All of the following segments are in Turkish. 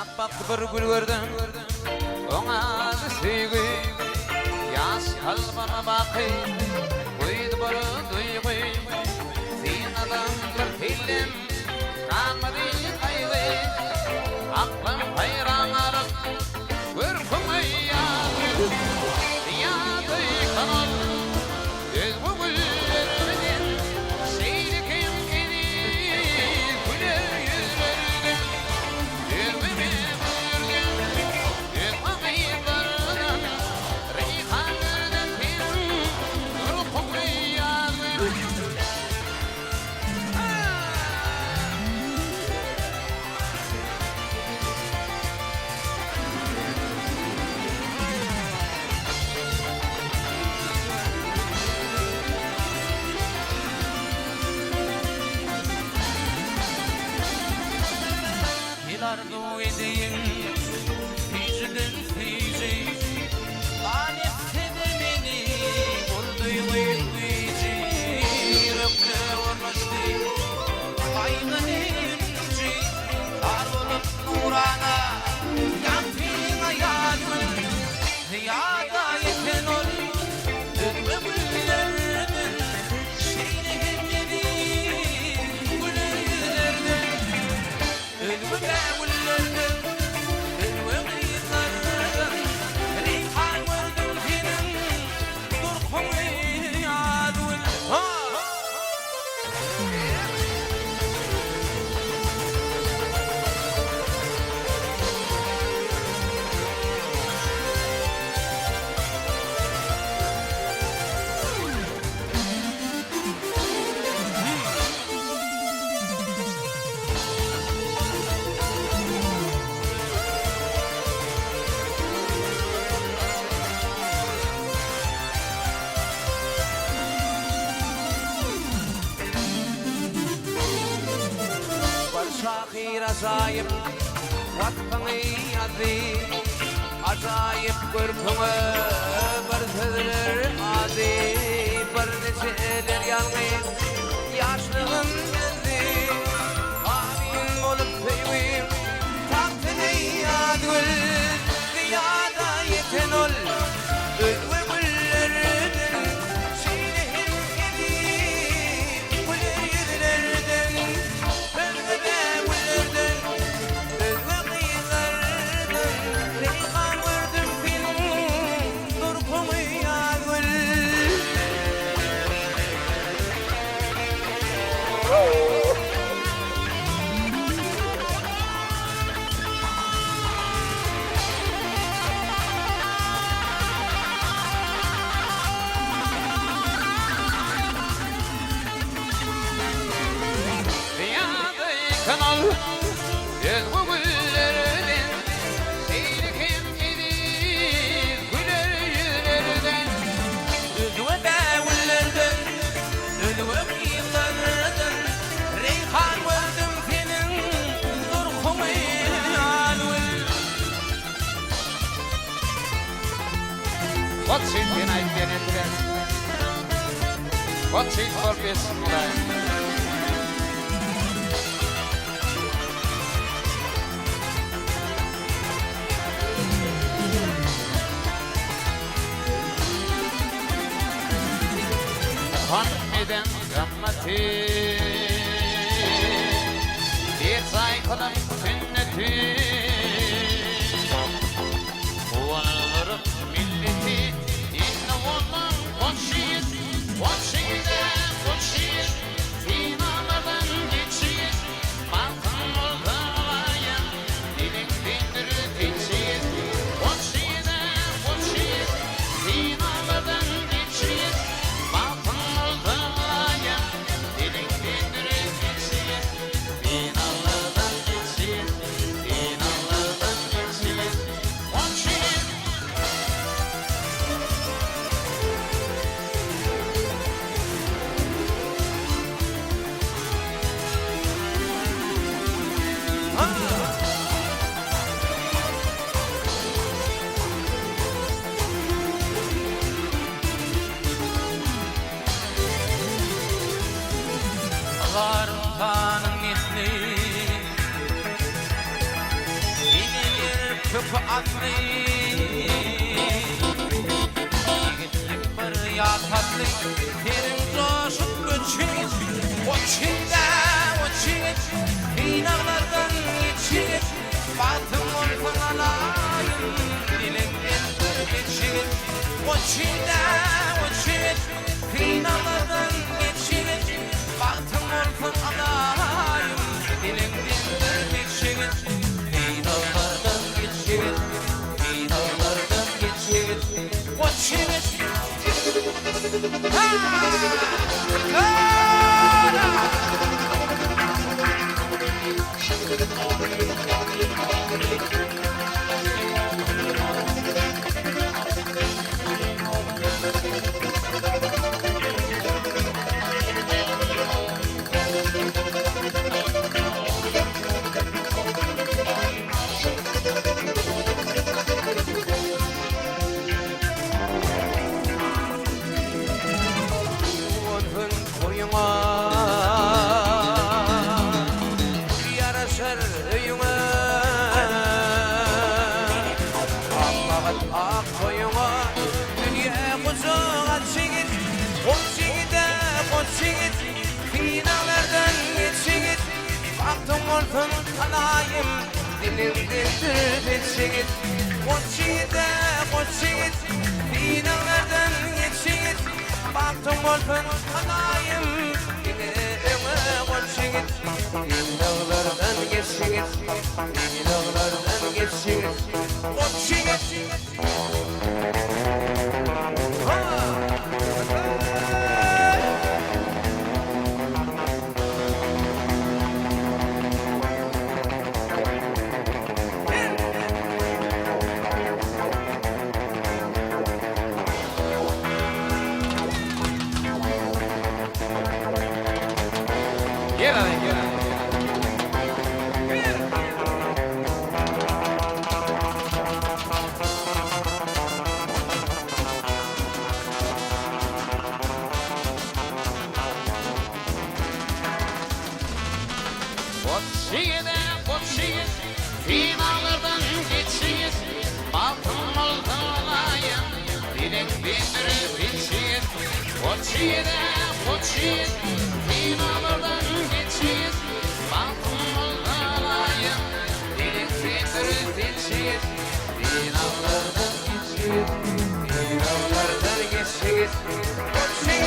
Yapmak bir gül gördüm Ona sevgi Yaş kalbama bakı Duydu bir duygu Zinadan bir film Kalmadı kaygı Aklım hayran arıp Görkümü yazdı Yadı kanal Göz bu güllerinin Seyrikim gelir Güler yüzlerden Yüzümü bürgün Yıkma yıllardan Reyhanlardan film Görkümü yazdı Arzu edeyim Hicrin hici Lanette de beni Buldu yıkıyıcı Rıfkı vurmuştu Baygın inci Kar olup nurana Yampina yadın Yada yeten ol Dönme güllerden Şeyle hemleri Güler yüzlerden Ölümü de Şahir acayip Vakfını adı Acayip görkümü Bir sözler adı Bir neşeler yalnız Yaşlığın geldi Abin olup sevim Taktını yadgül Dünyada yeten ol Özgür güllerden Şiirhim edip Güler yüzlerden Kanal Göz bu güllerden Seyrikim gelir Güler yüzlerden Düzüme devullerden Dönüme yıllardan Reyhan verdim senin Durkumu alır What's it when I get it there? What's it for this Hanımeden gammati Bir saykalım sünneti Kuvanılırım milleti İnne olan koşuyuz Koşuyda koşuyuz Finalardan geçiyiz Balkan oldalayın Dilek dindirir geçiyiz Koşuyda koşuyuz Finalardan geçiyiz Finalardan geçiyiz tatlı Yigitlik bir ya tatlı Terim coşup göçüp O çinde o çiğit Dinarlardan geçip Batım olsun alayım Dilimden bir geçip O çinde o çiğit Dinarlardan geçip Batım olsun alayım Dilimden bir geçip Dinarlardan geçip Dinarlardan geçip O çiğit Ha! Ha! Otun koyuma yaraşır öyüme Allah'ın ak koyuma dünya kucağa çekit O çekide o çekit finalardan geçit Baktım olsun alayım dilimden bir çekit O çekide o çekit finalardan geçit Baktım olsun alayım dilimden o çekit Finalardan geçit Finalardan geçit O çekit Gel hadi gel hadi. Koçiye, finalardan geçiyiz. Altın oldu olayım, dilek bindirir biçiyiz. Koçiye, finalardan geçiyiz. Altın oldu olayım, dilek bindirir biçiyiz. Finalardan geçiyiz, finalardan geçiyiz. Koçiye.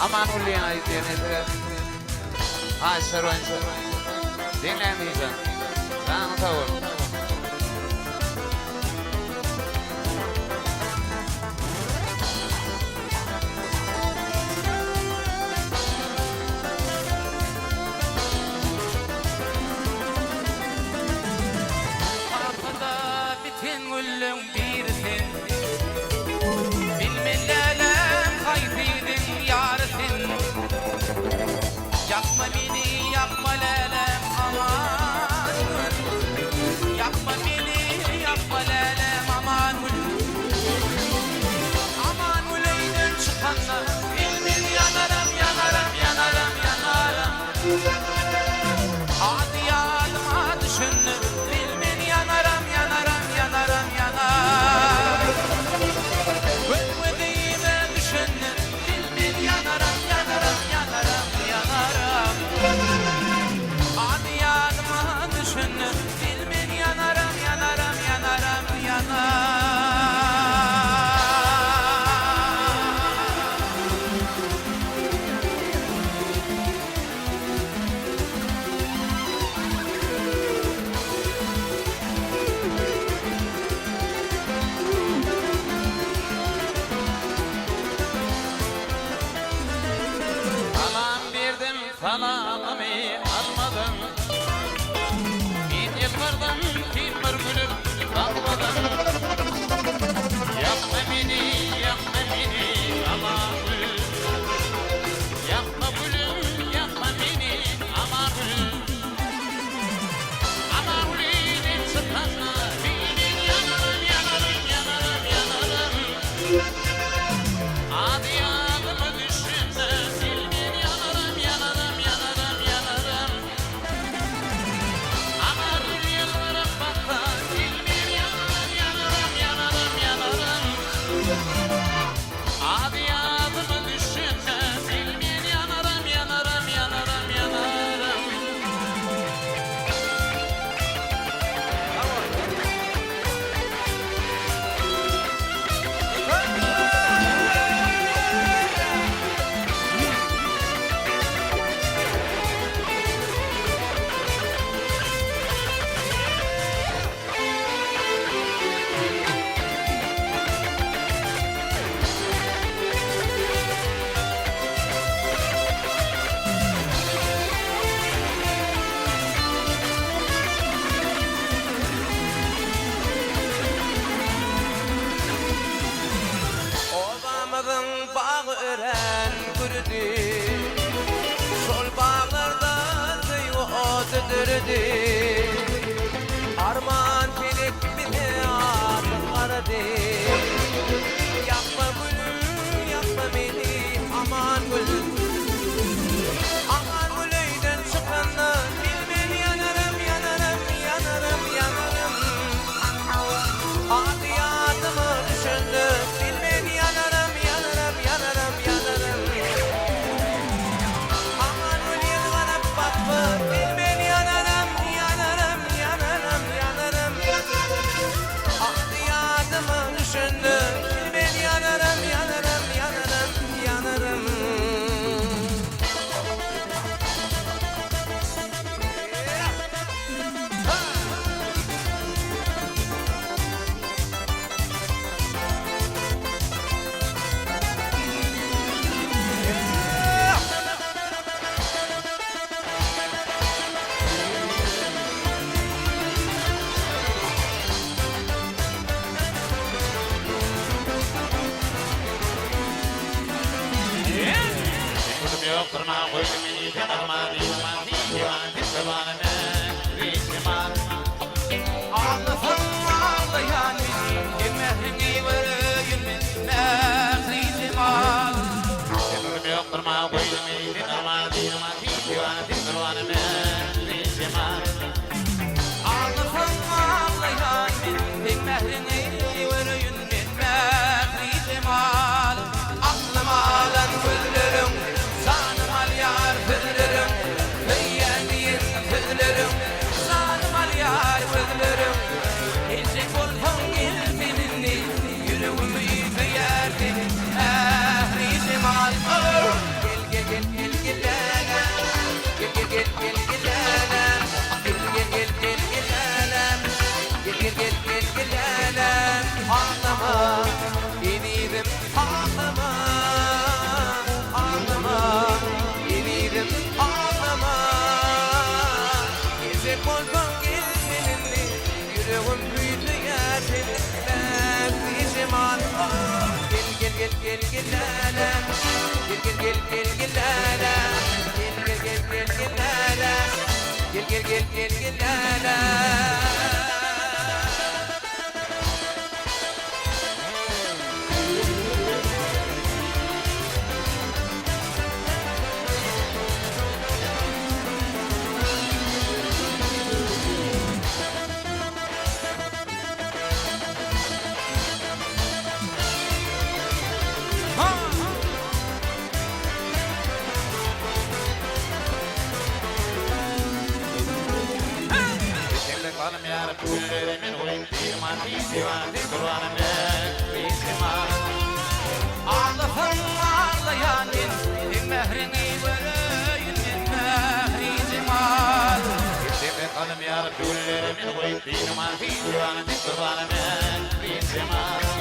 Aman ulluyana izleyene biraz. Ay sarayın. Dinlemeyeceğim. Sen tavır. Arkada bütün güllüm birsin Bilmelelem kayfidin yarısın Yapma beni yapma lelem aman Yapma beni yapma lelem aman Aman uleyden çıkanlar Bilmin yanarım yanarım yanarım yanarım Hadi yadıma düşündüm Bilmin yanarım yanarım yanarım yanarım Ölmediğime düşündüm Bilmin yanarım yanarım yanarım yanarım Hadi yadıma düşündüm Bilmin yanarım yanarım yanarım yanarım Falan verdim falanımı almadım. Bin yıllardan kim bir gülüp kalmadım. Yapma beni ama gülüm. Yapma gülüm yapma beni ama gülüm. Ama gülüm sıkma beni yanarım yanarım yanarım yanarım. Hadi yanıma düşünme, bilmin yanarım, yanarım, yanarım, bağı ören gürüdü. Sol bağlarda duygu otudurdu. Arman felek beni aradı. Yapma gülüm, yapma beni, aman gülüm. Aman güleyden çıkanla bilmem yanarım, yanarım, yanarım, yanarım. Adiyatımı düşündüm, bilmem yanarım, yanarım, yanarım, yanarım. Aman gülüm bana bakma, bilmem yanarım, yanarım, yanarım, yanarım. Adiyatımı düşündüm, bilmem yanarım, yanarım, yanarım, yanarım. Kulum yoktur ma koydum iyiydi normal değilman divan tisbanına rişman. Ağlasın ağlayan benim mehrini vereyim mehrini al. Kulum yoktur ma koydum iyiydi normal değilman divan tisbanına rişman. Ağlasın ağlayan benim mehrini vereyim mehrini al. Aklım alan güllerim, sanım al yar güllerim. Beğendiğin güllerim, sanım al yar güllerim. Ezek olsun gel seninle, yüreğimi yıkayardın. Mehrini al. Gel gel gel gel gel anam. Gel gel gel gel gel anam. Gel gel gel gel gel anam. Gel gel gel gel gel anam. Ağlama, yeniydim ağlama. Ağlama, yeniydim ağlama. Ezek olsun gel seninle, yüreğim büyüdü yerdin. Mehrini al. Gel gel gel gel gel anam. Gel gel gel gel gel anam. Gel gel gel gel gel anam. Gel gel gel gel gel anam. Şimdi kalım yar kullerimin koyun divan tisbanına rişman. Ağlasın ağlayan benim mehrini vereyim mehrini al. Şimdi kalım yar kullerimin koyun divan tisbanına rişman.